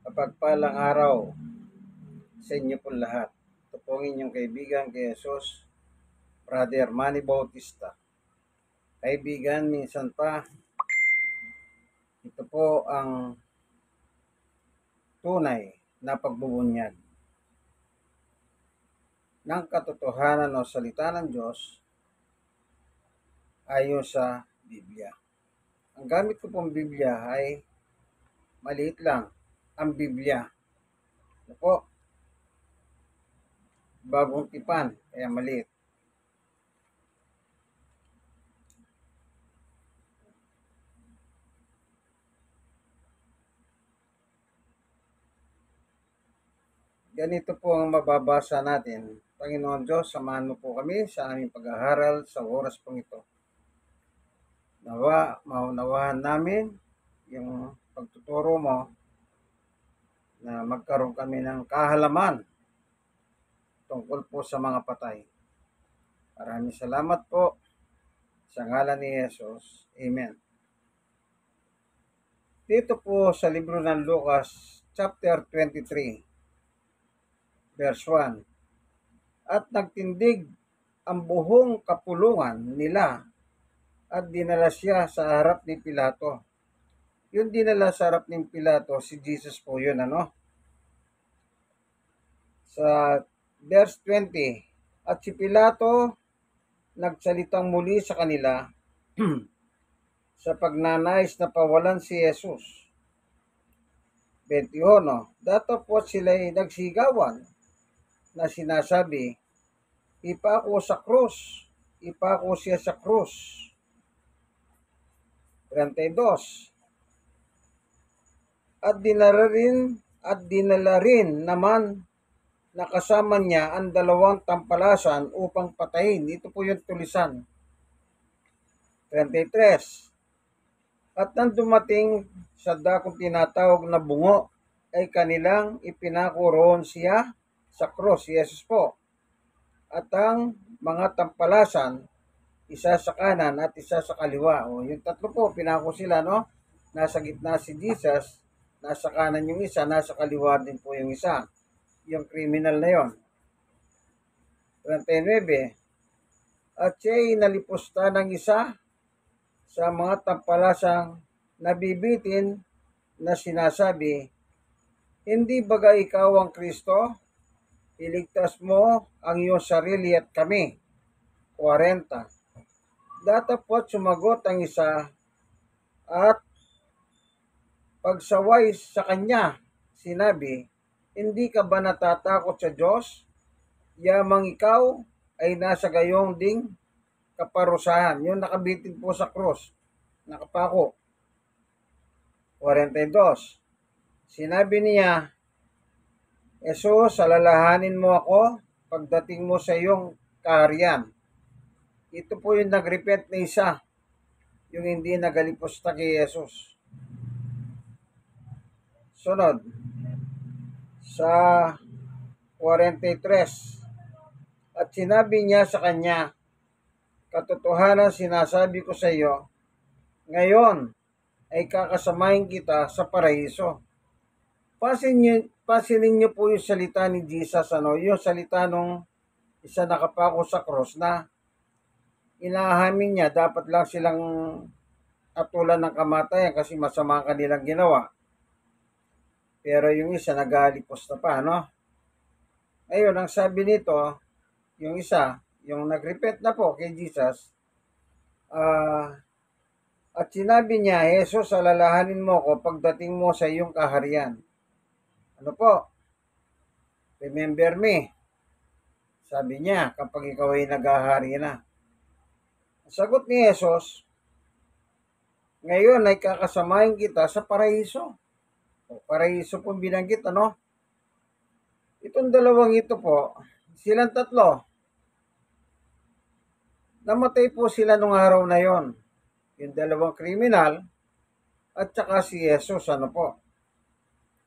Mapagpalang araw sa inyo po lahat. Ito po ang inyong kaibigan kay Jesus, Brother Manny Bautista. Kaibigan, minsan pa, ito po ang tunay na pagbubunyag ng katotohanan o salita ng Diyos ayon sa Biblia. Ang gamit ko pong Biblia ay maliit lang, ang Biblia. Ito po, bagong tipan, kaya maliit. Ganito po ang mababasa natin. Panginoon Diyos, samahan mo po kami sa aming pag-aaral sa oras pong ito. Nawa, maunawahan namin yung pagtuturo mo na magkaroon kami ng kahalaman tungkol po sa mga patay. Maraming salamat po sa ngalan ni Jesus. Amen. Dito po sa libro ng Lucas, chapter 23, verse 1. At nagtindig ang buong kapulungan nila at dinala siya sa harap ni Pilato. Yung dinala sa harap ni Pilato, si Jesus po yun, Sa verse 20, at si Pilato nagsalitang muli sa kanila sa pagnanais na pawalan si Jesus. 21, datapwat sila'y nagsigawan na sinasabi, ipako sa krus, ipako siya sa krus. 32, at dinala rin naman na kasama niya ang dalawang tampalasan upang patayin. Ito po yung tulisan. 33, at nang dumating sa dakong tinatawag na bungo, ay kanilang ipinako roon siya sa cross, si Jesus po. At ang mga tampalasan, isa sa kanan at isa sa kaliwa. O, yung tatlo po, pinako sila, no? Nasa gitna si Jesus, nasa kanan yung isa, nasa kaliwa din po yung isa. Yung criminal na yon. 39, at siya'y nalipusta ng isa sa mga tampalasang nabibitin na sinasabi, hindi baga ikaw ang Kristo? Iligtas mo ang iyong sarili at kami. 40, datapwat sumagot ang isa at pagsaway sa kanya, sinabi, hindi ka ba natatakot sa Diyos? Yamang ikaw ay nasa gayong ding kaparusahan. Yung nakabitin po sa krus, nakapako. 42, sinabi niya, Jesus, alalahanin mo ako pagdating mo sa iyong kaharian. Ito po yung nag-repent na isa, yung hindi nagalipusta kay Jesus. Sunod, sa 43, at sinabi niya sa kanya, katotohanan sinasabi ko sa iyo, ngayon ay kakasamahin kita sa paraiso. Pansinin niyo po yung salita ni Jesus, yung salita nung isa nakapako sa cross na inahamin niya, dapat lang silang atulan ng kamatayan kasi masama ang kanilang ginawa. Pero yung isa nagalipos na pa, Ayun, ang sabi nito, yung isa, yung nag-repent na po kay Jesus, at sinabi niya, Jesus, alalahanin mo ko pagdating mo sa iyong kaharian. Ano po? Remember me. Sabi niya, kapag ikaw ay naghahari na. Ang sagot ni Jesus, ngayon ay kakasamahin kita sa paraiso. O, paraiso po binanggit, Itong dalawang ito po, silang tatlo, namatay po sila nung araw na yon. Yung dalawang kriminal at saka si Jesus, po.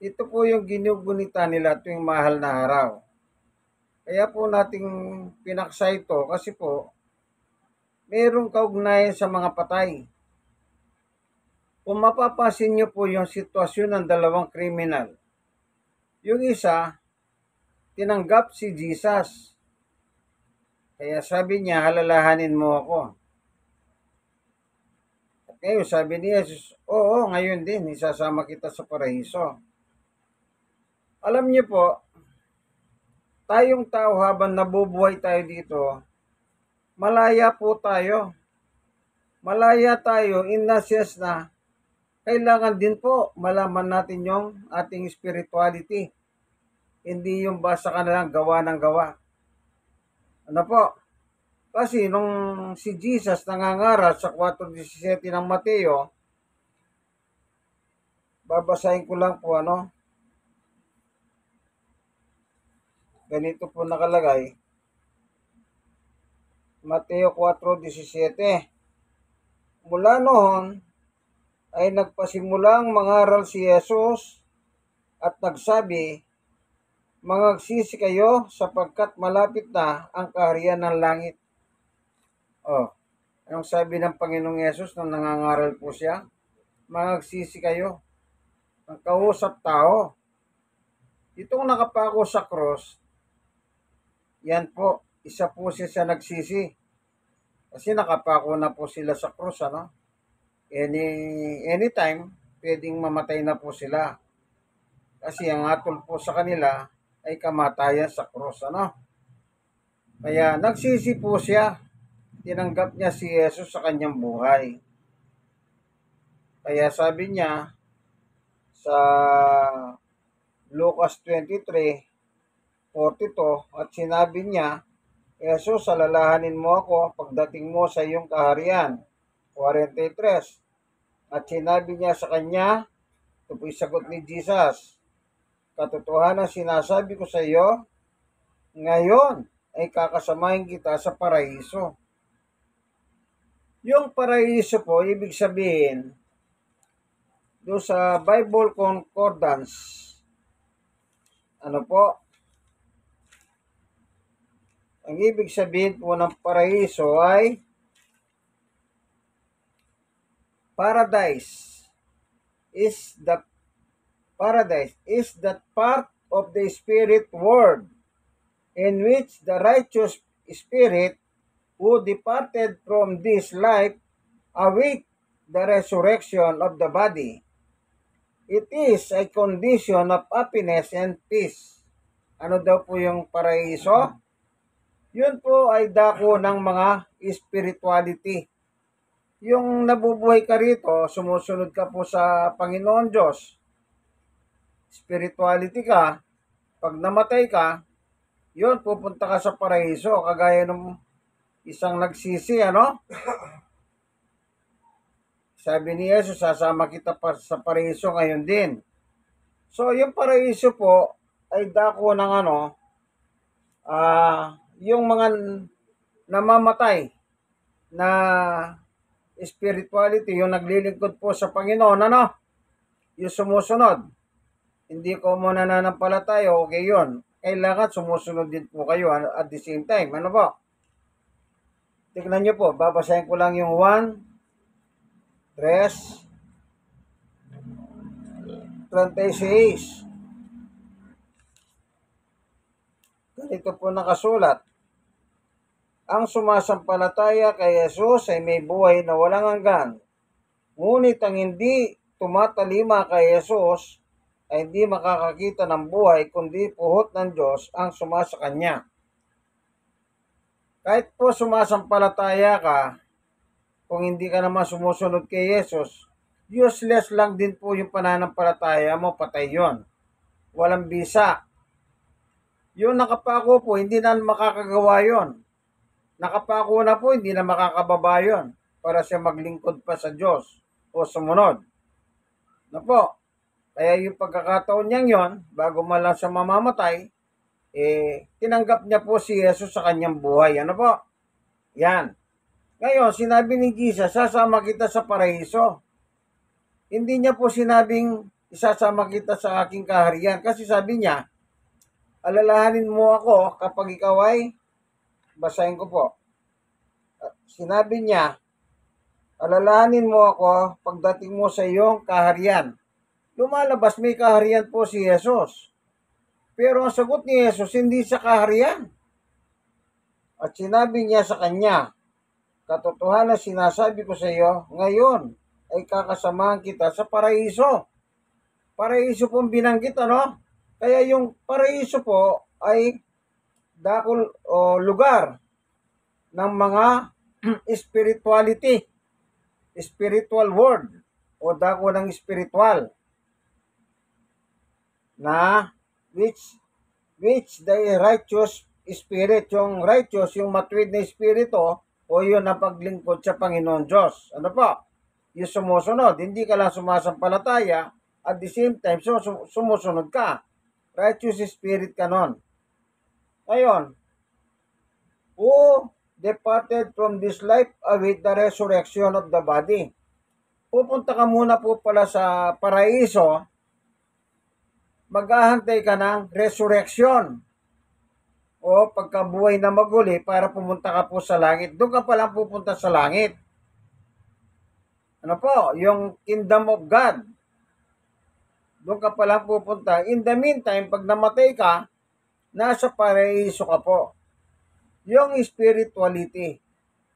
Ito po yung ginugunita nila tuwing mahal na araw. Kaya po nating pinaksa ito kasi po, mayroong kaugnayan sa mga patay. Kung mapapansin niyo po yung sitwasyon ng dalawang kriminal, yung isa, tinanggap si Jesus. Kaya sabi niya, halalahanin mo ako. At ngayon, sabi ni Jesus, oo, ngayon din, isasama kita sa paraiso. Alam niyo po, tayong tao habang nabubuhay tayo dito, malaya po tayo. Malaya tayo in the sense na kailangan din po malaman natin yung ating spirituality. Hindi yung basta ka na lang gawa ng gawa. Ano po? Kasi nung si Jesus nangangaral sa 4:17 ng Mateo, babasahin ko lang po ganito po nakalagay. Mateo 4:17. Mula noon ay nagpasimulang mangaral si Jesus at nagsabi, mangagsisi kayo sapagkat malapit na ang kaharian ng langit. Anong sabi ng Panginoong Yesus nung nangangaral po siya? Mangagsisi kayo. Ang kausap tao. Itong nakapako sa cross, yan po, isa po siya sa nagsisi. Kasi nakapako na po sila sa cross, Anytime, pwedeng mamatay na po sila. Kasi ang atol po sa kanila ay kamatayan sa cross, Kaya nagsisi po siya. Tinanggap niya si Jesus sa kanyang buhay. Kaya sabi niya sa Lucas 23:42 at sinabi niya, Jesus, alalahanin mo ako pagdating mo sa iyong kaharian. 43. At sinabi niya sa kanya, ito po'y sagot ni Jesus, katotohanan sinasabi ko sa iyo, ngayon ay kakasamahin kita sa paraiso. Yung paraiso po, ibig sabihin, doon sa Bible Concordance, ang ibig sabihin po ng paraiso ay paradise is the part of the spirit world in which the righteous spirit who departed from this life await the resurrection of the body. It is a condition of happiness and peace. Ano daw po yung paraiso? Yun po ay dako ng mga spirituality. Yung nabubuhay ka rito, sumusunod ka po sa Panginoon Diyos. Spirituality ka, pag namatay ka, yun, pupunta ka sa paraiso, kagaya ng isang nagsisi, Sabi ni Jesus, sasama kita pa sa paraiso ngayon din. So, yung paraiso po ay dako ng yung mga namamatay na spirituality, yung naglilingkod po sa Panginoon, yung sumusunod. Hindi ko mo nananampalataya, okay yun. Kailangan sumusunod din po kayo at the same time. Ano po? Tignan nyo po, babasahin ko lang yung 1:36. Ganito po nakasulat. Ang sumasampalataya kay Jesus ay may buhay na walang hanggan. Ngunit ang hindi tumatalima kay Jesus ay hindi makakakita ng buhay kundi puhot ng Diyos ang sumasa kanya. Kahit po sumasampalataya ka, kung hindi ka naman sumusunod kay Jesus, useless lang din po yung pananampalataya mo, patay yon. Walang bisa. Yung nakapako po, hindi na makakagawa yon. Nakapako na po, hindi na makakababa yon para siya maglingkod pa sa Diyos o sumunod. Na po, kaya yung pagkakataon niyang yon, bago man lang siya mamamatay, tinanggap niya po si Jesus sa kanyang buhay. Ano po? Yan. Ngayon, sinabi ni Jesus, sasama kita sa paraiso. Hindi niya po sinabing isasama kita sa aking kaharian kasi sabi niya, alalahanin mo ako kapag ikaw ay, basahin ko po. Sinabi niya, alalahanin mo ako pagdating mo sa iyong kaharian. Lumalabas may kaharian po si Jesus. Pero ang sagot ni Jesus, hindi sa kaharian. At sinabi niya sa kanya, katotohanan sinasabi ko sa iyo, ngayon ay kakasamahan kita sa paraiso. Paraiso pong binanggit, ano? Kaya yung paraiso po ay dakol o lugar ng mga spirituality, spiritual world, o dako ng spiritual na which the righteous spirit, yung righteous, yung matuwid na espiritu, o yun ang paglingkod sa Panginoon Diyos. Ano po? Yung sumusunod, hindi ka lang sumasampalataya, at the same time, sumusunod ka. Righteous spirit ka nun. Ngayon, who departed from this life await the resurrection of the body. Pupunta ka muna po pala sa paraiso, maghahantay ka ng resurrection o pagkabuhay na maguli para pumunta ka po sa langit. Doon ka palang pupunta sa langit. Ano po? Yung kingdom of God. Doon ka palang pupunta. In the meantime, pag namatay ka, nasa paraiso ka po. Yung spirituality,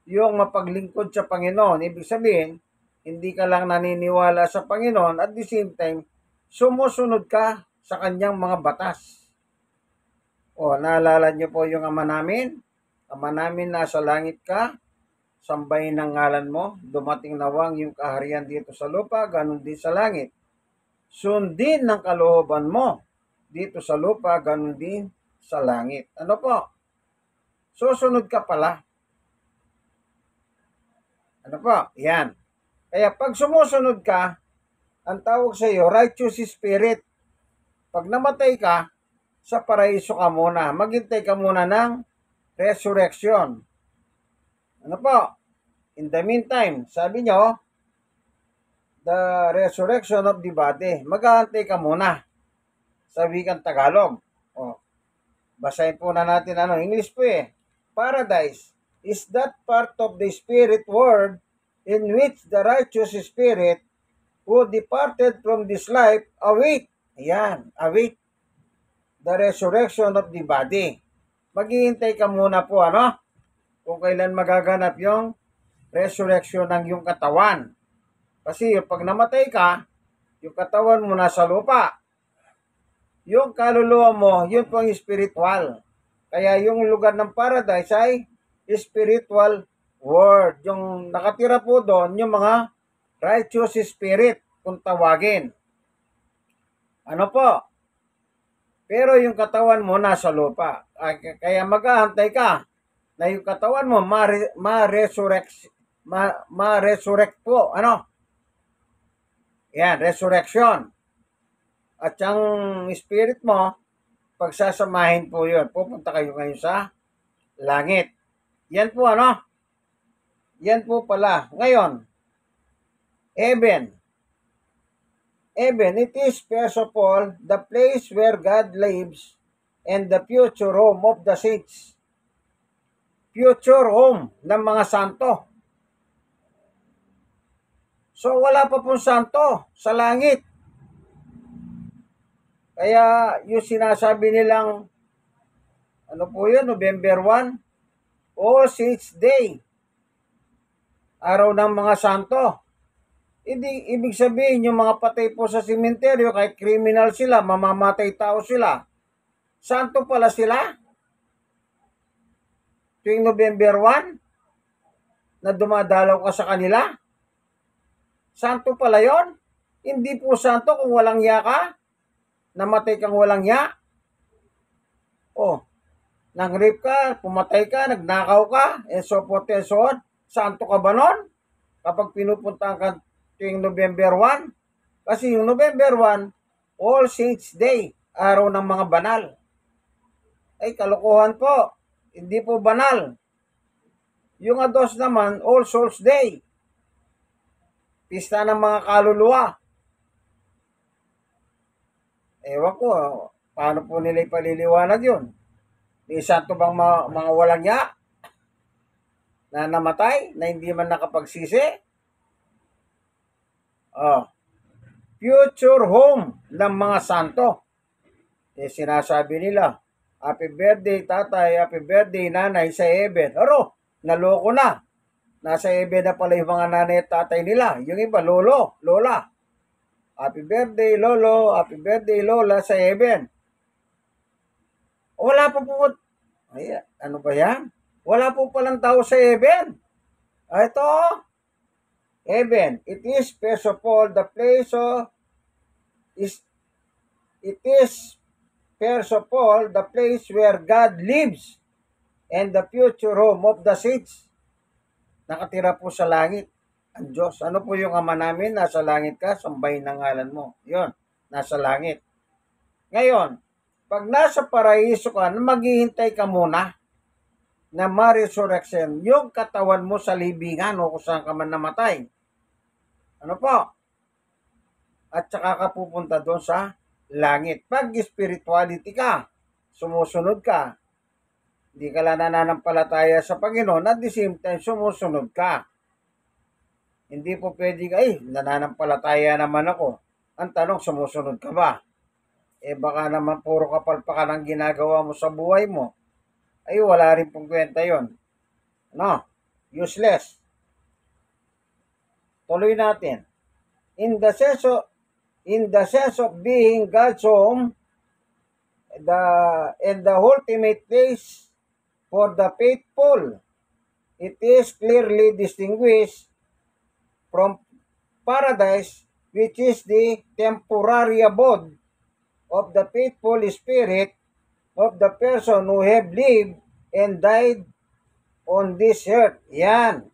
yung mapaglingkod sa Panginoon, ibig sabihin, hindi ka lang naniniwala sa Panginoon, at the same time, sumusunod ka sa kanyang mga batas. O, naalala niyo po yung Ama namin? Ama namin, nasa langit ka, sambahin ang ngalan mo, dumating nawang yung kaharian dito sa lupa, ganun din sa langit. Sundin ng kalooban mo dito sa lupa, ganun din sa langit. Ano po? Susunod ka pala. Ano po? Yan. Kaya pag sumusunod ka, ang tawag sa iyo, righteous spirit. Pag namatay ka, sa paraiso ka muna. Maghintay ka muna ng resurrection. Ano po? In the meantime, sabi nyo, the resurrection of the body. Maghahantay ka muna sa wikang Tagalog. O, basahin po na natin English po eh. Paradise is that part of the spirit world in which the righteous spirit who departed from this life await. Ayan, await the resurrection of the body. Maghihintay ka muna po, kung kailan magaganap yung resurrection ng yung katawan. Kasi pag namatay ka, yung katawan mo nasa lupa. Yung kaluluwa mo, yun po ang spiritual. Kaya yung lugar ng paradise ay spiritual world. Yung nakatira po doon, yung mga righteous spirit, kung tawagin. Ano po? Pero yung katawan mo nasa lupa. Kaya maghahantay ka na yung katawan mo ma-resurrect po. Yan, resurrection. At yung spirit mo, pagsasamahin po yun. Pupunta kayo ngayon sa langit. Yan po, Yan po pala. Ngayon, heaven. Heaven, it is first of all the place where God lives and the future home of the saints. Future home ng mga santo. So wala pa pong santo sa langit. Kaya yung sinasabi nilang, November 1, All Saints Day, araw ng mga santo. Hindi, ibig sabihin, yung mga patay po sa simenteryo, kahit criminal sila, mamamatay tao sila, santo pala sila. Tuwing November 1, na dumadalaw ka sa kanila, santo pala yon. Hindi po santo kung walang ya ka, namatay kang walang ya. Nang-rape ka, pumatay ka, nagnakaw ka, and so forth and so on. Santo ka ba nun? Kapag pinupuntahan ka tuwing November 1, kasi yung November 1, All Saints Day, araw ng mga banal. Ay, kalokohan po. Hindi po banal. Yung ados naman, All Souls Day. Pista ng mga kaluluwa. Ewan ko, paano po nila ipaliliwanag yun? May santo bang mga walang ya na namatay, na hindi man nakapagsisi? Oh, future home ng mga santo. Sinasabi nila, happy birthday tatay, happy birthday nanay sa heaven. Aro, naloko na. Nasa heaven na pala yung mga nanay at tatay nila. Yung iba, lolo, lola. Happy birthday lolo, happy birthday lola sa heaven. Wala po po, ay, ano ba yan? Wala po palang tao sa heaven. Ito, heaven. It is, first of all, the place of, it is, first of all, the place where God lives and the future home of the saints. Nakatira po sa langit ang Diyos. Ano po yung Ama namin? Nasa langit ka, sambahin ng ngalan mo. Yun, nasa langit. Ngayon, pag nasa paraiso ka, maghihintay ka muna na ma-resurrection yung katawan mo sa libingan o kung saan ka man namatay. Ano po? At saka ka pupunta doon sa langit. Pag spirituality ka, sumusunod ka, hindi ka lang nananampalataya sa Panginoon, at the same time, sumusunod ka. Hindi po pwede ka, nananampalataya naman ako. Ang tanong, sumusunod ka ba? Baka naman puro kapalpakan ang ginagawa mo sa buhay mo. Wala rin pong kwenta yon. No? Useless. Tuloy natin. In the sense of being God's home, and the ultimate place for the faithful, it is clearly distinguished from paradise, which is the temporary abode of the faithful spirit of the person who have lived and died on this earth. Yan.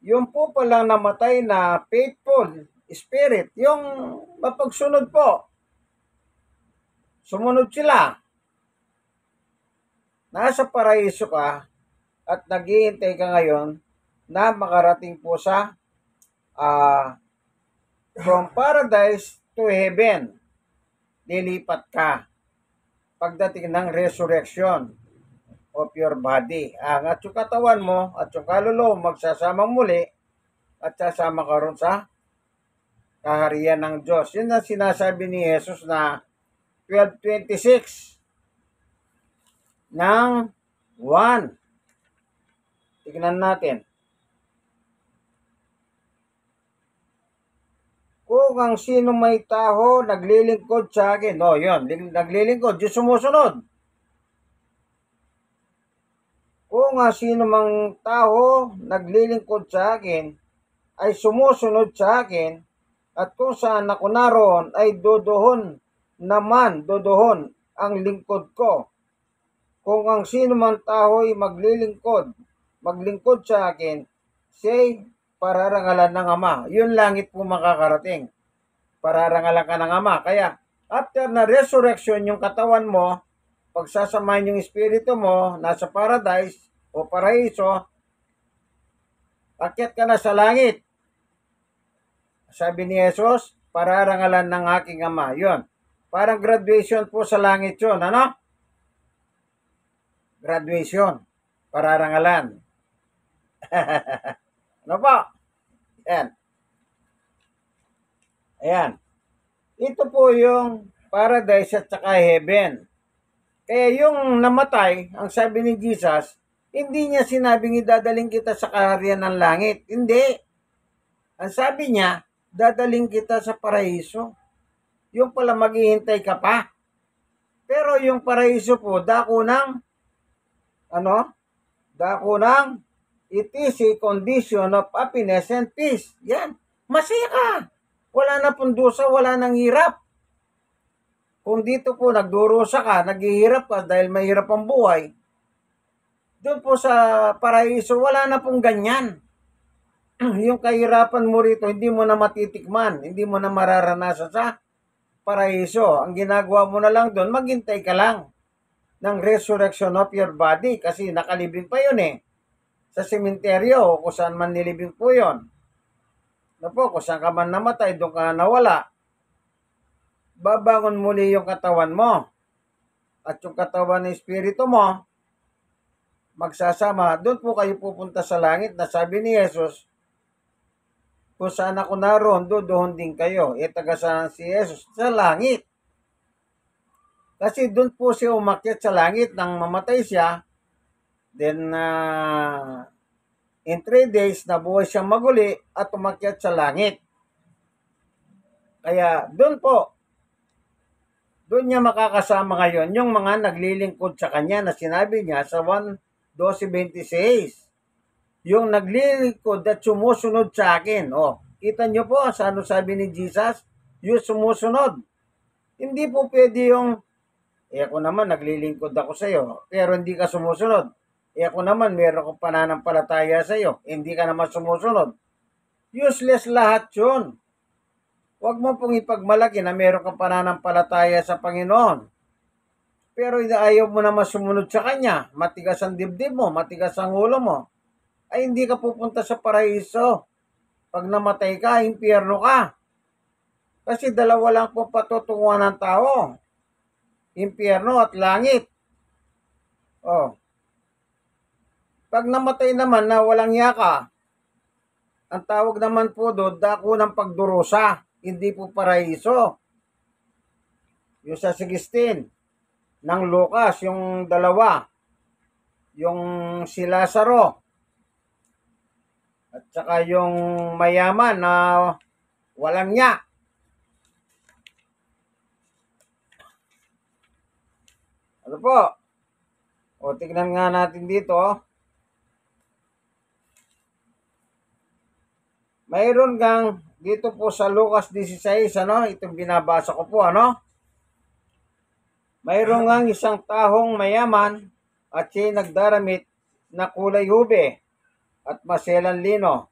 Yung po palang namatay na faithful spirit, yung mapagsunod po. Sumunod sila. Nasa paraiso ka at naghihintay ka ngayon na makarating po sa from paradise to heaven. Lilipat ka pagdating ng resurrection of your body. At yung katawan mo at yung kaluluwa magsasamang muli at sasama ka ron sa kaharian ng Diyos. Yun ang sinasabi ni Jesus na 12:26 ng 1. Tignan natin. Kung ang sino may taho naglilingkod sa akin, yun, naglilingkod, yung sumusunod. Kung ang sino mang taho naglilingkod sa akin, ay sumusunod sa akin, at kung saan ako naroon, ay dodohon ang lingkod ko. Kung ang sino mang taho ay maglingkod sa akin, siya'y pararangalan ng Ama. Yun langit po makakarating. Pararangalan ka ng Ama. Kaya, after na resurrection yung katawan mo, pagsasamahin yung espiritu mo, nasa paradise o paraiso, akyat ka na sa langit. Sabi ni Jesus, pararangalan ng aking Ama. Yun. Parang graduation po sa langit yun. Ano? Graduation. Pararangalan. Ano po? Yan. Ayan. Ito po yung paradise at saka heaven. Kaya yung namatay, ang sabi ni Jesus, hindi niya sinabing idadaling kita sa kaharian ng langit. Hindi. Ang sabi niya, dadaling kita sa paraiso. Yung pala maghihintay ka pa. Pero yung paraiso po, dako ng it is a condition of happiness and peace. Yan. Masaya ka. Wala na pong dusa, wala nang hirap. Kung dito po nagdurusa ka, naghihirap ka dahil mahirap ang buhay, doon po sa paraiso, wala na pong ganyan. Yung kahirapan mo rito, hindi mo na matitikman, hindi mo na mararanasan sa paraiso. Ang ginagawa mo na lang doon, maghintay ka lang ng resurrection of your body kasi nakalibing pa yun sa sementeryo kung saan man nilibing po yun. Kung saan ka man namatay, doon ka nawala. Babangon muli yung katawan mo. At yung katawan ng espiritu mo, magsasama. Doon po kayo pupunta sa langit na sabi ni Jesus, kung saan ako naroon, doon din kayo. Taga saan si Jesus? Sa langit. Kasi doon po siya umakyat sa langit nang mamatay siya. Then, in 3 days, nabuhay siyang maguli at umakyat sa langit. Kaya doon po, doon niya makakasama ngayon yung mga naglilingkod sa kanya na sinabi niya sa 1:12:26. Yung naglilingkod at sumusunod sa akin. Kita niyo po sa ano sabi ni Jesus? Yung sumusunod. Hindi po pwede yung, ako naman naglilingkod ako sa iyo, pero hindi ka sumusunod. Ako naman meron akong pananampalataya sa iyo, hindi ka naman sumusunod. Useless lahat yun. Huwag mo pong ipagmalaki na meron kang pananampalataya sa Panginoon. Pero ayaw mo naman sumunod sa Kanya. Matigas ang dibdib mo, matigas ang ulo mo. Ay hindi ka pupunta sa paraiso. Pag namatay ka, impyerno ka. Kasi dalawa lang po patutunguhan ng tao. Impyerno at langit. Pag namatay naman na walang yaka, ang tawag naman po doon, dako ng pagdurusa. Hindi po paraiso. Yung sa 16 ng Lucas, yung dalawa, yung si Lazaro, at saka yung mayaman na walang nya. Ano po? Tignan nga natin dito. Mayroon kang dito po sa Lucas 16, itong binabasa ko po, mayroon kang isang tahong mayaman at siya nagdaramit na kulay hube at maselan lino.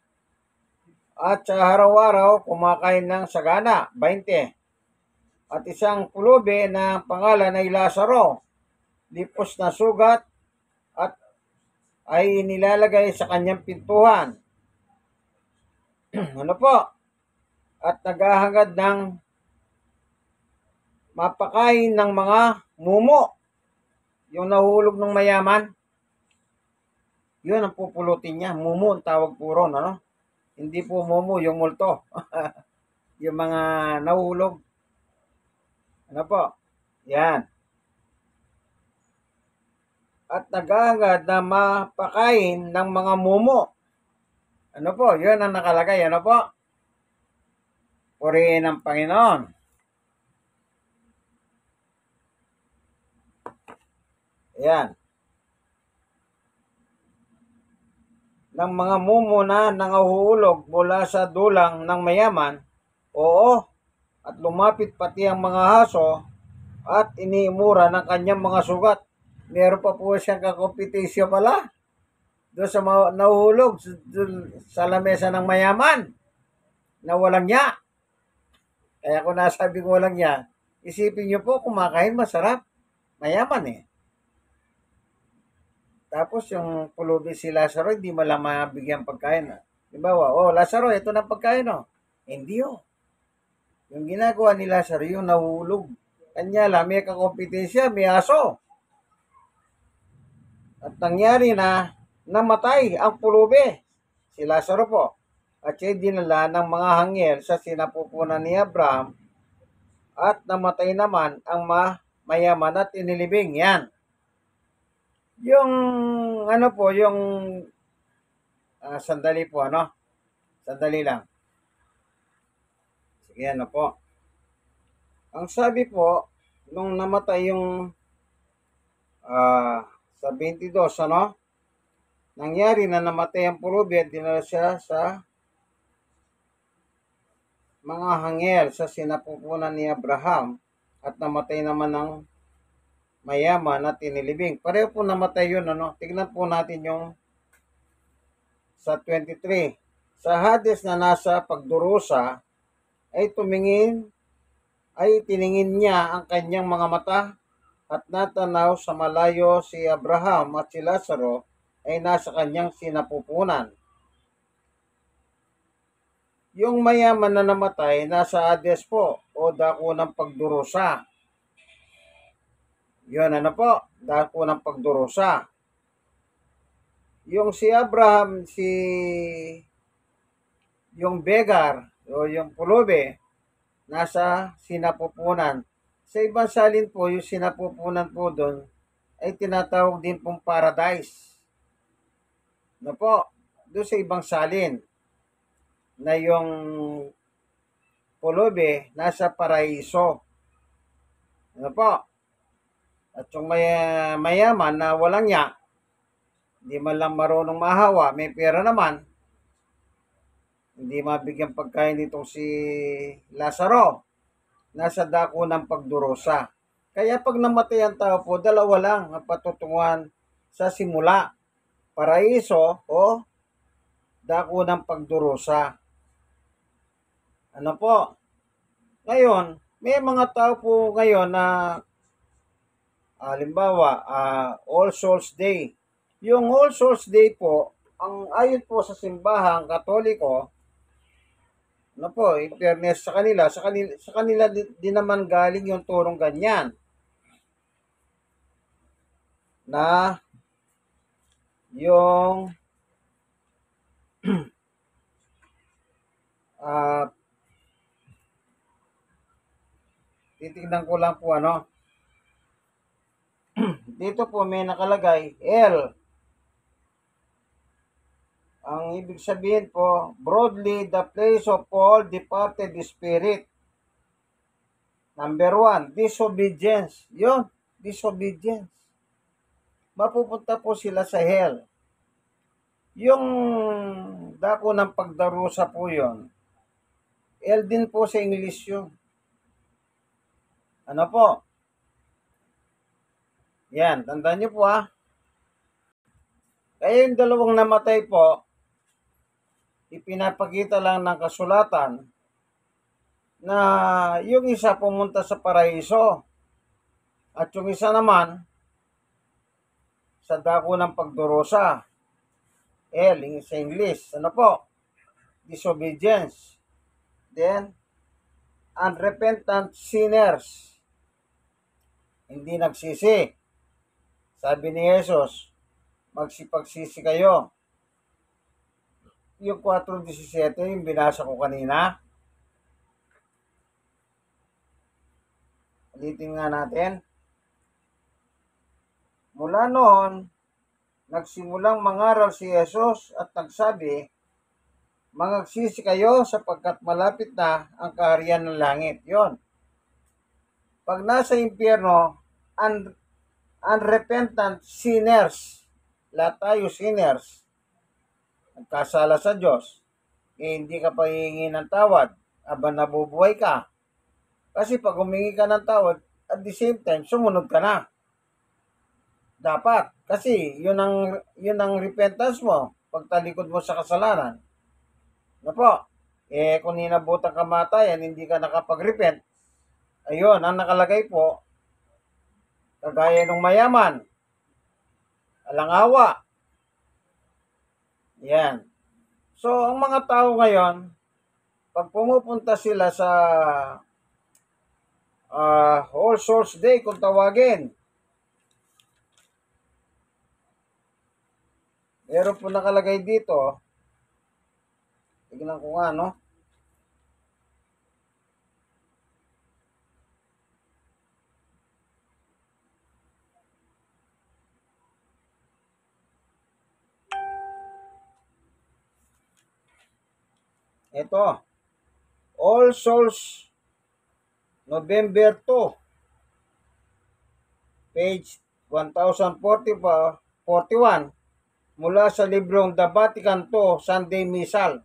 At sa araw-araw kumakain ng sagana, 20. At isang pulubi na pangalan ay Lazaro, lipos na sugat at ay nilalagay sa kanyang pintuan. Ano po? At naghahangad ng mapakain ng mga mumo. Yung nahulog ng mayaman, yun ang pupulutin niya. Mumo ang tawag po ron, Hindi po mumo, yung multo. Yung mga nahulog. Ano po? Yan. At naghahangad na mapakain ng mga mumo. Ano po? Yun ang nakalagay. Ano po? Purihin ang Panginoon. Ayan. Ng mga mumo na nangahuhulog mula sa dulang ng mayaman, oo, at lumapit pati ang mga haso at iniimura ng kanyang mga sugat. Meron pa po siyang kakompetisyon pala doon sa nahuhulog sa lamesa ng mayaman na walang nya. Kaya kung nasabi ko walang nya, isipin niyo po, kumakain masarap. Mayaman Tapos yung pulubi si Lazaro, hindi mo lang mabigyan pagkain. Diba, Lazaro, ito na pagkain, Hindi, Yung ginagawa ni Lazaro, yung nahuhulog. Kanya lang, may kakompetensya, may aso. At nangyari na, namatay ang pulubi. Si Lazaro po. At siya dinala ng mga hangel sa sinapupunan ni Abraham. At namatay naman ang mayaman at inilibing. Yan. Yung yung sandali po, Sandali lang. Sige, po. Ang sabi po, nung namatay yung sa 22, nangyari na namatay ang pulubi at dinala siya sa mga hangel sa sinapupunan ni Abraham at namatay naman ng mayaman at inilibing. Pareho po namatay yun, Tignan po natin yung sa 23. Sa Hades na nasa pagdurusa ay tiningin niya ang kanyang mga mata at natanaw sa malayo si Abraham at si Lazaro ay nasa kanyang sinapupunan. Yung mayaman na namatay nasa Hades po o dako ng pagdurusa. Yun, po? Dako ng pagdurusa. Yung si Abraham, si yung beggar o yung pulubi nasa sinapupunan. Sa ibang salin po, yung sinapupunan po doon ay tinatawag din pong paradise. No po, doon sa ibang salin na yung pulubi nasa paraiso. Ano po? At yung mayaman na walang niya, hindi man lang marunong mahawa, may pera naman, hindi mabigyan pagkain nitong si Lazaro, nasa dako ng pagdurusa. Kaya pag namatay ang tao po, dalawa lang ang patutunguhan sa simula, paraiso o dako ng pagdurusa. Ano po? Ngayon, may mga tao po ngayon na halimbawa, All Souls Day. Yung All Souls Day po, ang ayon po sa simbahang Katoliko, ano po, in fairness sa kanila din naman galing yung turong ganyan na yung uh, titignan ko lang po ano. Dito po may nakalagay L. Ang ibig sabihin po, broadly, the place of all departed spirit. Number 1, disobedience. Yun, disobedience. Mapupunta po sila sa hell. Yung dako ng pagdarusa po yun, L din po sa English yun. Ano po? Yan, tandaan nyo po Kaya yung dalawang namatay po, ipinapakita lang ng kasulatan na yung isa pumunta sa paraiso at yung isa naman sa dako ng pagdurusa. L sa English. Ano po? Disobedience. Then, unrepentant sinners. Hindi nagsisi. Sabi ni Jesus, magsipagsisi kayo. Yung 4:17, yung binasa ko kanina. Ulitin nga natin. Mula noon, nagsimulang mangaral si Jesus at nagsabi, mangagsisi kayo sapagkat malapit na ang kaharian ng langit. Yon. Pag nasa impyerno, unrepentant sinners, lahat tayo sinners, nagkasala sa Diyos, hindi ka pa hihingi ng tawad, aba nabubuhay ka. Kasi pag humingi ka ng tawad, at the same time, sumunod ka na. Dapat. Kasi yun ang repentance mo. Pagtalikod mo sa kasalanan. Ano po? Kung ninabutan kamatayan, hindi ka nakapag-repent. Ayun, ang nakalagay po, kagaya ng mayaman, alangawa. Yan. So, ang mga tao ngayon, pag pumupunta sila sa All Souls Day, kung tawagin, meron po nakalagay dito. Tignan ko nga, no? Ito. All Souls November 2. Page 1041. Mula sa librong The Vatican II Sunday Missal.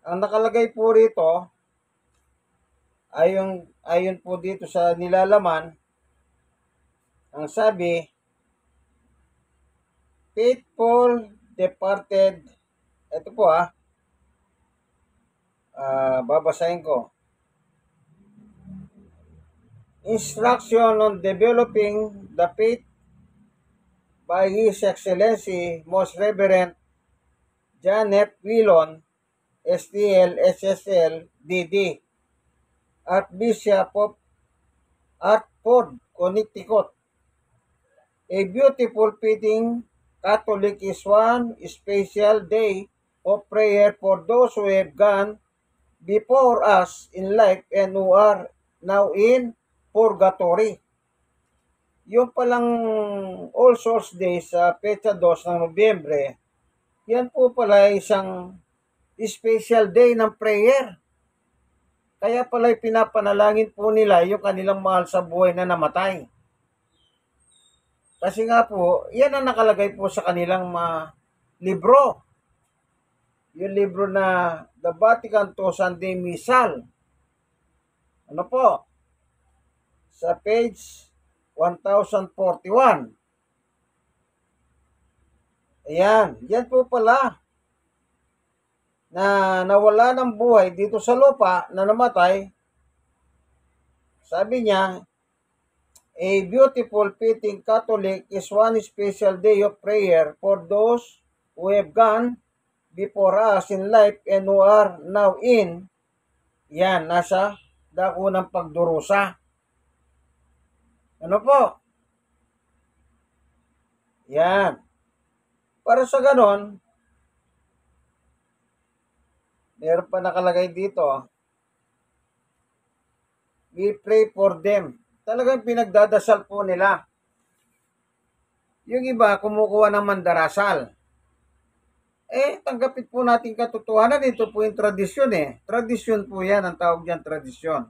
Ang nakalagay po rito, ayon po dito sa nilalaman, ang sabi, faithful departed, ito po babasahin ko. Instruction on developing the faith by His Excellency Most Reverend John F. Willon, STL, SSL, DD, Archbishop of Hartford, Connecticut. A beautiful fitting Catholic is one special day of prayer for those who have gone before us in life and who are now in purgatory. Yung palang All Souls Day sa Petsa 2 ng Nobyembre, yan po pala isang special day ng prayer. Kaya pala pinapanalangin po nila yung kanilang mahal sa buhay na namatay. Kasi nga po, yan ang nakalagay po sa kanilang libro. Yung libro na The Vatican II Sunday Missal. Ano po? Sa page 1041. Ayan, yan po pala na nawala ng buhay dito sa lupa na namatay. Sabi niya, a beautiful fitting Catholic is one special day of prayer for those who have gone before us in life and who are now in, yan, nasa dako ng pagdurusa. Ano po? Yan. Para sa ganon, meron pa nakalagay dito, we pray for them. Talagang pinagdadasal po nila. Yung iba, kumukuha ng mandarasal. Tanggapin po natin katotohanan. Ito po yung tradisyon Tradisyon po yan, ang tawag dyan, tradisyon.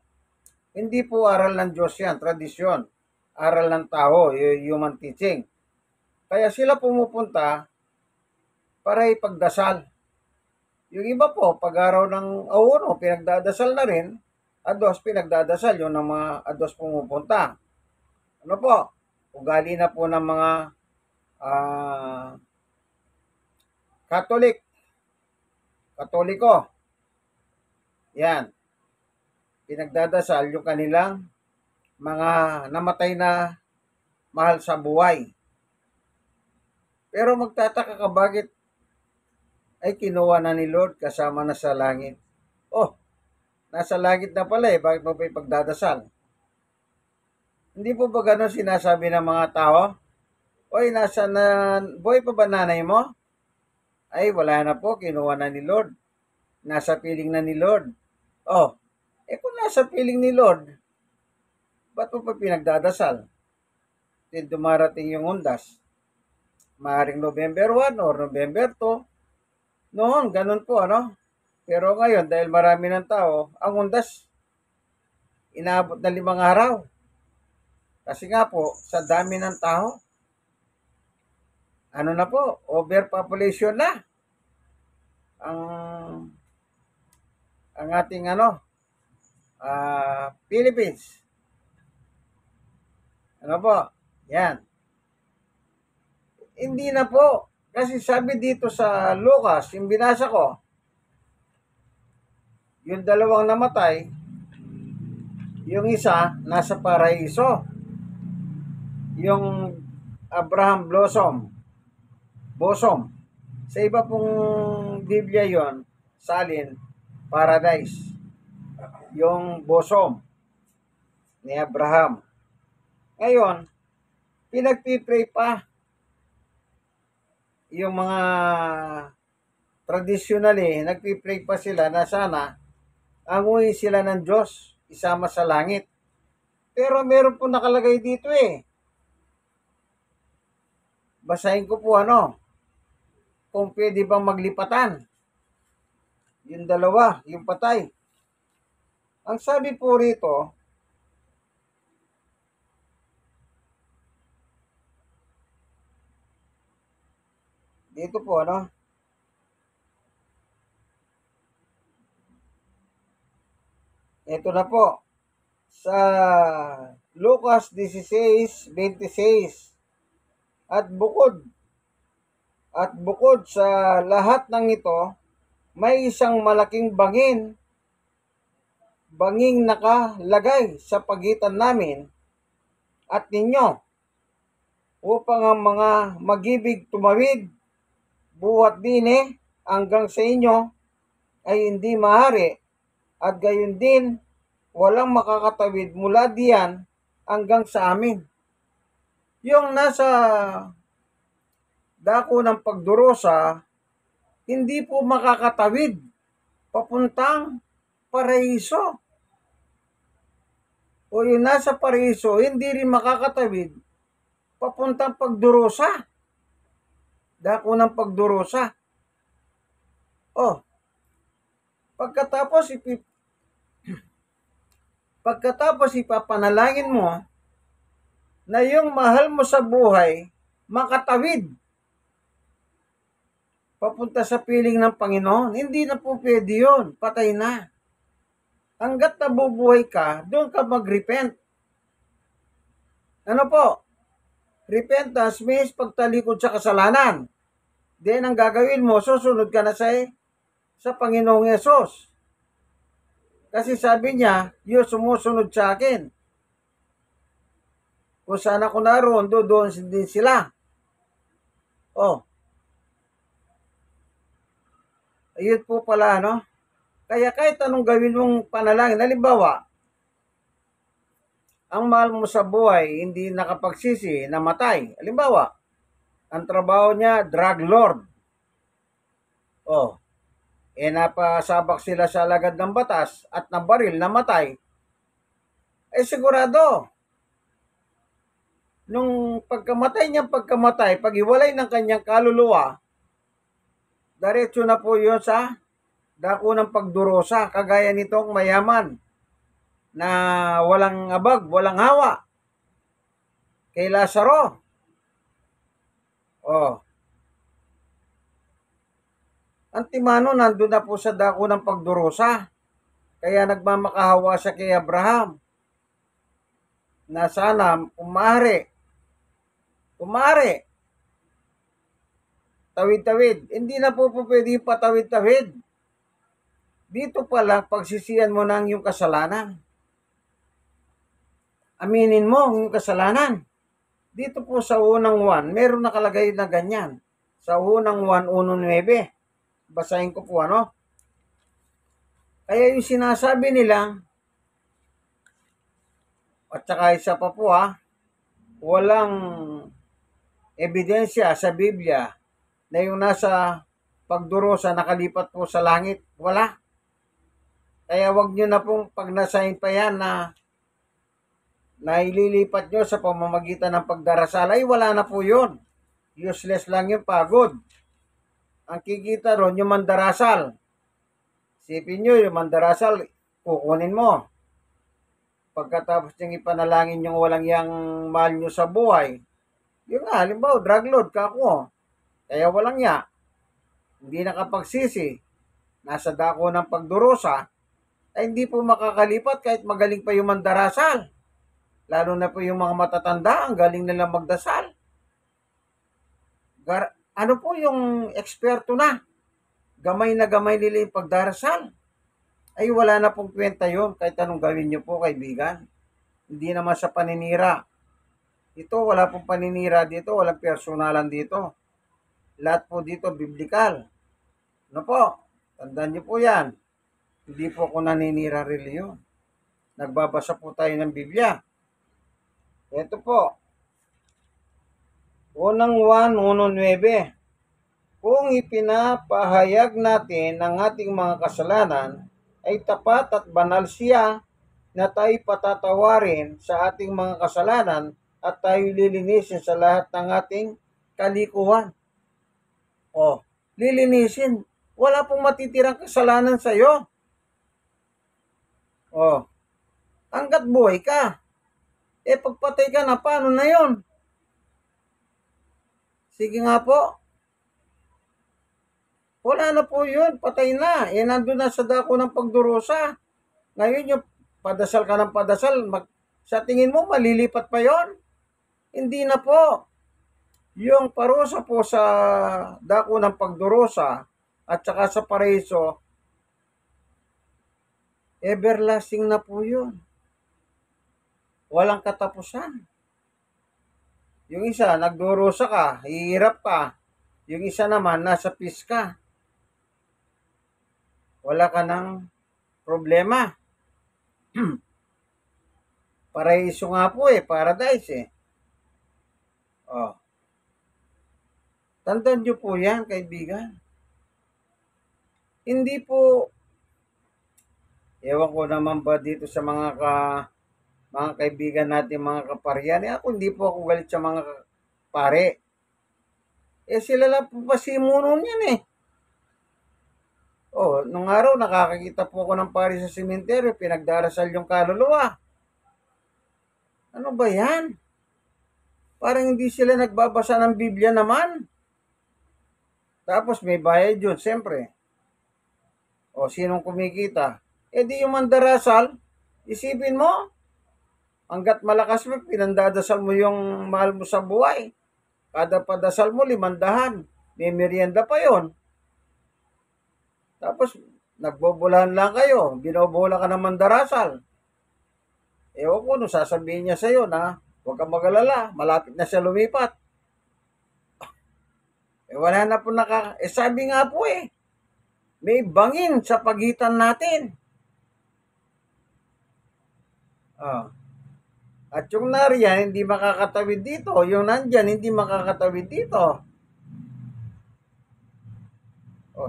Hindi po aral ng Diyos yan, tradisyon. Aral ng tao, human teaching. Kaya sila pumupunta para ipagdasal. Yung iba po, pag-araw ng A1, pinagdadasal na rin. A2, pinagdadasal. Yung ng mga A2 pumupunta. Ano po? Ugali na po ng mga Katoliko. Yan. Pinagdadasal yung kanilang mga namatay na mahal sa buhay. Pero magtataka ka bakit ay kinuha na ni Lord kasama na sa langit. Nasa langit na pala bakit mo pa ipagdadasal? Hindi po ba gano'n sinasabi ng mga tao? Oy, nasa na, boy pa ba nanay mo? Ay, wala na po, kinuha na ni Lord. Nasa piling na ni Lord. Kung nasa piling ni Lord, ba't mo pa pinagdadasal? Then dumarating yung undas. Maaring November 1 or November 2. Noon, ganun po, ano? Pero ngayon, dahil marami ng tao, ang undas, inaabot na 5 araw. Kasi nga po, sa dami ng tao, ano na po, overpopulation na. Ang ating Philippines. Ano po? Yan. Hindi na po. Kasi sabi dito sa Lucas, yung binasa ko, yung 2 namatay, yung isa nasa paraiso. Yung Abraham Bosom. Sa iba pong Biblia yon, salin, paradise. Yung bosom ni Abraham. Ngayon, pinagpipray pa yung mga traditionally, nagpipray pa sila na sana anguhin sila ng Diyos isama sa langit. Pero meron po nakalagay dito Basahin ko po kung pwede bang maglipatan. Yung 2, yung patay. Ang sabi po rito, dito po ito na po. Sa Lucas 16:26. At bukod sa lahat ng ito, may isang malaking banging nakalagay sa pagitan namin at ninyo upang ang mga mag-ibig tumawid buhat din hanggang sa inyo ay hindi maaari at gayon din walang makakatawid mula diyan hanggang sa amin. Yung nasa dako ng pagdurusa, hindi po makakatawid papuntang paraiso. O yung nasa paraiso, hindi rin makakatawid papuntang pagdurusa. Dako ng pagdurusa. O, pagkatapos ipapanalangin mo na yung mahal mo sa buhay makatawid papunta sa piling ng Panginoon. Hindi na po pwede yun. Patay na. Hanggat nabubuhay ka, doon ka mag-repent. Ano po? Repentance means pagtalikod sa kasalanan. Then ang gagawin mo, susunod ka na sa Panginoong Yesus. Kasi sabi niya, yung sumusunod sa akin. Kung saan ako naroon, doon din sila. Oh. Ayun po pala, no? Kaya kahit anong gawin mong panalangin, halimbawa, ang mahal mo sa buhay, hindi nakapagsisi, namatay. Halimbawa, ang trabaho niya, drug lord. Oh, napasabak sila sa alagad ng batas at nabaril, namatay. Sigurado, nung pagkamatay, pag-iwalay ng kanyang kaluluwa, diretso na po yun sa dako ng pagdurosa, kagaya nitong mayaman na walang abag, walang hawa. Kay Lazaro. Oh. Ang timano nandun na po sa dako ng pagdurosa. Kaya nagmamakahawa siya kay Abraham na sana umari, tawid-tawid. Hindi na po pwede patawid-tawid. Dito pala, pagsisiyan mo ng iyong kasalanan. Aminin mo ang iyong kasalanan. Dito po sa unang 1, meron nakalagay na ganyan. Sa unang 1:9. Basahin ko po, ano? Kaya yung sinasabi nila, at saka isa pa po, walang ebidensya sa Biblia na yung nasa pagdurusa nakalipat po sa langit. Wala. Kaya wag nyo na pong pag nasahin pa yan na ililipat nyo sa pamamagitan ng pagdarasal. Ay, wala na po yun. Useless lang yun, pagod. Ang kikita ron, yung mandarasal. Sipin nyo, yung mandarasal, kukunin mo. Pagkatapos niyang ipanalangin yung walang yang mahal nyo sa buhay, yung nga, halimbawa, drug lord ka ako. Kaya walang ya. Hindi nakapagsisi. Nasa dako ng pagdurusa, ay hindi po makakalipat kahit magaling pa yung mandarasal. Lalo na po yung mga matatanda, ang galing nilang magdasal. Ano po yung eksperto na? Gamay na gamay nila yung pagdarasal. Ay wala na pong kwenta yun kahit anong gawin nyo po, kaibigan. Hindi naman sa paninira. Ito, wala pong paninira dito, walang personalan dito. Lahat po dito, biblical. Ano po? Tandaan nyo po yan. Hindi po ako naninira reliyon. Nagbabasa po tayo ng Biblia. Ito po. Unang 1:9. Kung ipinapahayag natin ang ating mga kasalanan, ay tapat at banal siya na tayo patatawarin sa ating mga kasalanan at tayo lilinisin sa lahat ng ating kalikuhan. Lilinisin. Wala pong matitirang kasalanan sa iyo. Hanggat buhay ka. Pagpatay ka na, paano na yon? Sige nga po. Wala na po yun. Patay na. Nandun na sa dako ng pagdurusa. Ngayon yung padasal ka ng padasal, sa tingin mo malilipat pa yon? Hindi na po. Yung parusa po sa dako ng pagdurusa at saka sa paraiso, everlasting na po yun. Walang katapusan. Yung isa, nagdurusa ka, hihirap ka. Yung isa naman, nasa peace ka. Wala ka ng problema. Paraiso nga po paradise Tandaan nyo po yan, kaibigan. Hindi po, ewan ko naman ba dito sa mga kaibigan natin, mga kaparyan. Ako, hindi po ako galit sa mga pare. Sila lang po pasimuno niyan eh. Nung araw, nakakakita po ako ng pare sa sementeryo, pinagdarasal yung kaluluwa. Ano ba yan? Parang hindi sila nagbabasa ng Biblia naman. Tapos may bayad yun, siyempre. Sinong kumikita? Di yung mandarasal, isipin mo, hanggat malakas mo, pinandadasal mo yung mahal mo sa buhay. Kada padasal mo, 500. May merienda pa yon. Tapos, nagbobolahan lang kayo. Binobola ka ng mandarasal. Ewan ko, no, sasabihin niya sa'yo na huwag kang mag-alala, malapit na siya lumipat. Wala na po sabi nga po may bangin sa pagitan natin. At yung nariyan, hindi makakatawid dito. Yung nandyan, hindi makakatawid dito.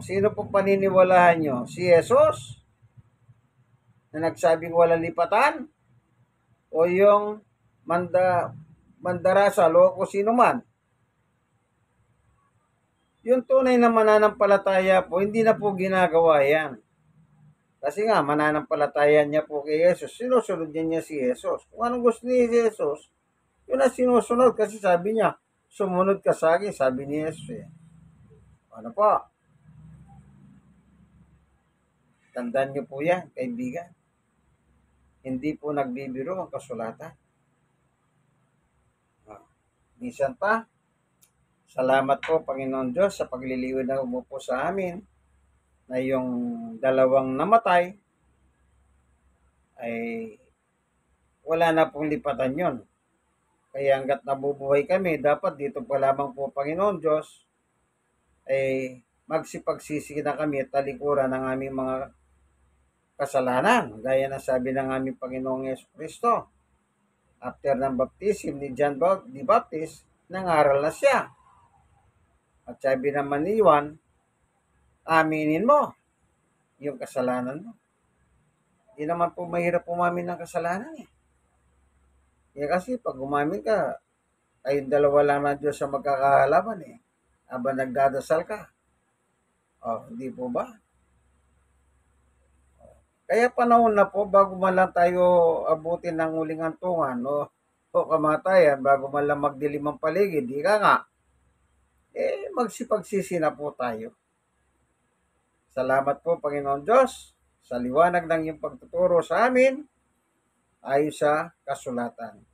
Sino pong paniniwalaan nyo? Si Jesus? Na nagsabing walang lipatan? O yung mandarasal o kung sino man? Yung tunay na mananampalataya po, hindi na po ginagawa yan. Kasi nga, mananampalataya niya po kay Jesus. Sinusunod niya si Jesus. Kung anong gusto ni Jesus, yun ang sinusunod. Kasi sabi niya, sumunod ka sa akin, sabi ni Jesus. Ano po? Tandaan niyo po yan, kaibigan. Hindi po nagbibiro ang kasulatan. Minsan pa, salamat po, Panginoon Diyos, sa pagliliwanag na umupo sa amin na yung dalawang namatay ay wala na pong lipatan yon. Kaya hanggat nabubuhay kami, dapat dito pa lamang po, Panginoon Diyos, ay magsipagsisi na kami at talikuran ng aming mga kasalanan. Gaya na sabi ng aming Panginoong Yesu Kristo. After ng baptism ni John the Baptist, nangaral na siya. At sabi naman ni Juan, aminin mo yung kasalanan mo. Hindi naman po mahirap umamin ng kasalanan eh. Kasi pag umamin ka, kayong dalawa lang na Diyos sa magkakahalaman eh. Habang nagdadasal ka. Hindi po ba? Kaya panahon na po, bago man lang tayo abutin ng huling antungan o kamatayan, bago man lang magdilim ang paligid, di ka nga, magsipagsisi na po tayo. Salamat po, Panginoon Diyos, sa liwanag ng iyong pagtuturo sa amin, ayon sa kasulatan.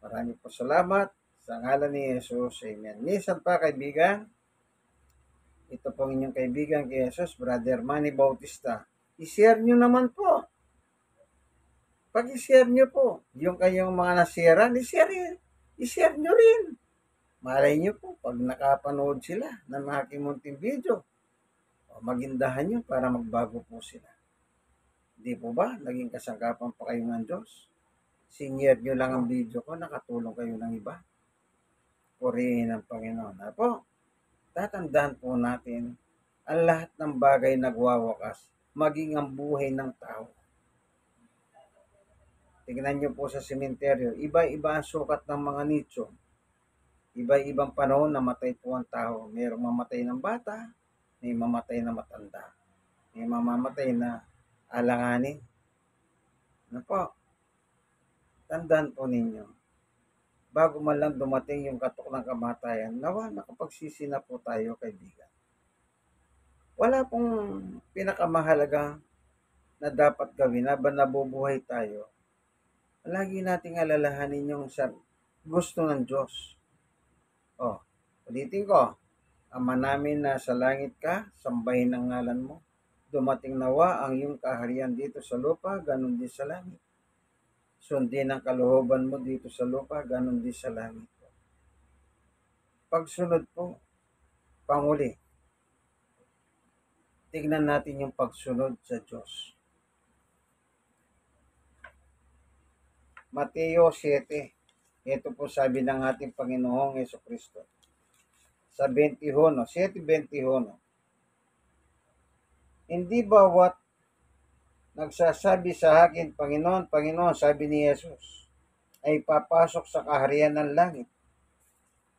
Maraming po salamat sa ngalan ni Jesus. Amen. Minsan pa, kaibigan, ito pong inyong kaibigan kay Jesus, Brother Manny Bautista. I-share nyo naman po. Pag i-share nyo po, yung kayong mga nasira, i-share nyo rin. Malay nyo po, pag nakapanood sila ng aking munting video, magindahan nyo para magbago po sila. Hindi po ba? Naging kasangkapan pa kayo ng Diyos. Sinyer nyo lang ang video ko, nakatulong kayo ng iba. Purihin ang Panginoon. Apo, tatandaan po natin, ang lahat ng bagay nagwawakas, maging ang buhay ng tao. Tingnan nyo po sa sementeryo, iba-iba ang sukat ng mga nicho. Iba-ibang panahon namatay po ang tao. Mayroong mamatay ng bata, may mamatay na matanda, may mamamatay na alanganin. Ano po? Tandaan po ninyo, bago man lang dumating yung katok ng kamatayan, nawa nakapagsisi na po tayo, kaibigan. Wala pong pinakamahalaga na dapat gawin habang nabubuhay tayo. Lagi nating alalahanin yung gusto ng Diyos. Ulitin ko, Ama namin na sa langit ka, sambahin ang ngalan mo. Dumating nawa ang iyong kaharian dito sa lupa, ganun din sa langit. Sundin ang kalooban mo dito sa lupa, ganun din sa langit. Pagsunod po, panguli, tignan natin yung pagsunod sa Diyos. Mateo 7, ito po sabi ng ating Panginoong Yesu Kristo. Sa 21, 7:21. Hindi bawat nagsasabi sa akin, Panginoon, Panginoon, sabi ni Jesus, ay papasok sa kaharian ng langit,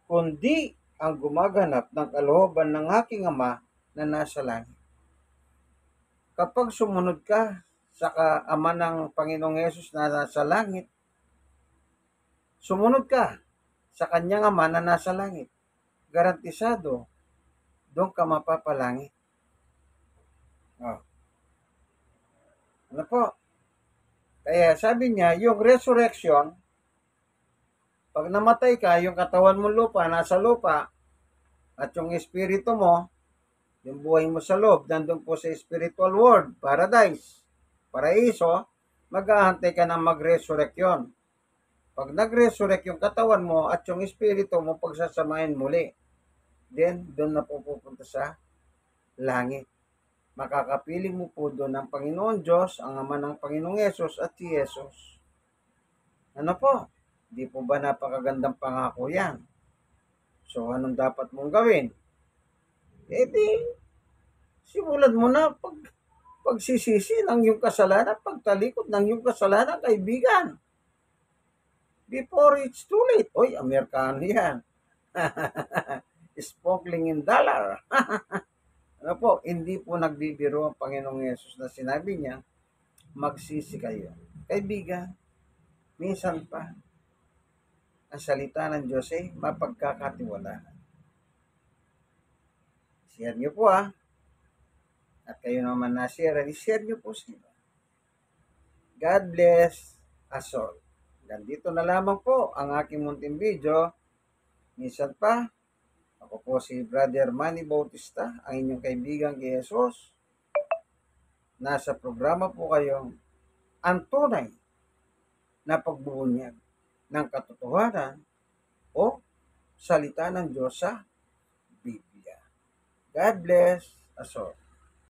kundi ang gumaganap ng kalooban ng aking Ama na nasa langit. Kapag sumunod ka sa Ama ng Panginoong Yesus na nasa langit, sumunod ka sa kanyang Ama na nasa langit, garantisado, doon ka mapapalangit. Oh. Ano po? Kaya sabi niya, yung resurrection, pag namatay ka, yung katawan mo lupa, nasa lupa, at yung espiritu mo, yung buhay mo sa loob, nandun po sa spiritual world, paradise, paraiso, mag-aantay ka ng mag-resurrect yun. Pag nag-resurrect yung katawan mo at yung espiritu mo, pagsasamahin muli, then doon na po pupunta sa langit. Makakapiling mo po doon ang Panginoon Diyos, ang Ama ng Panginoong Yesus at si Jesus. Ano po? Di po ba napakagandang pangako yan? So, anong dapat mong gawin? Eh di, simulan mo na pagsisisi ng iyong kasalanan, pagtalikod ng iyong kasalanan, kaibigan. Before it's too late. Oy, Amerikano yan. Sparkling in dollar. Ano po, hindi po nagbibiro ang Panginoong Yesus na sinabi niya, magsisi kayo. Kaibigan, minsan pa, ang salita ng Diyos ay mapagkakatiwalaan. Share niyo po At kayo naman na-share, i-share niyo po sila. God bless us all. Ganito na lamang po ang aking munting video. Minsan pa, ako po si Brother Manny Bautista, ang inyong kaibigan kay Jesus. Nasa programa po kayong ang tunay na pagbubunyag ng katotohanan o salita ng Diyos sa Biblia. God bless us all.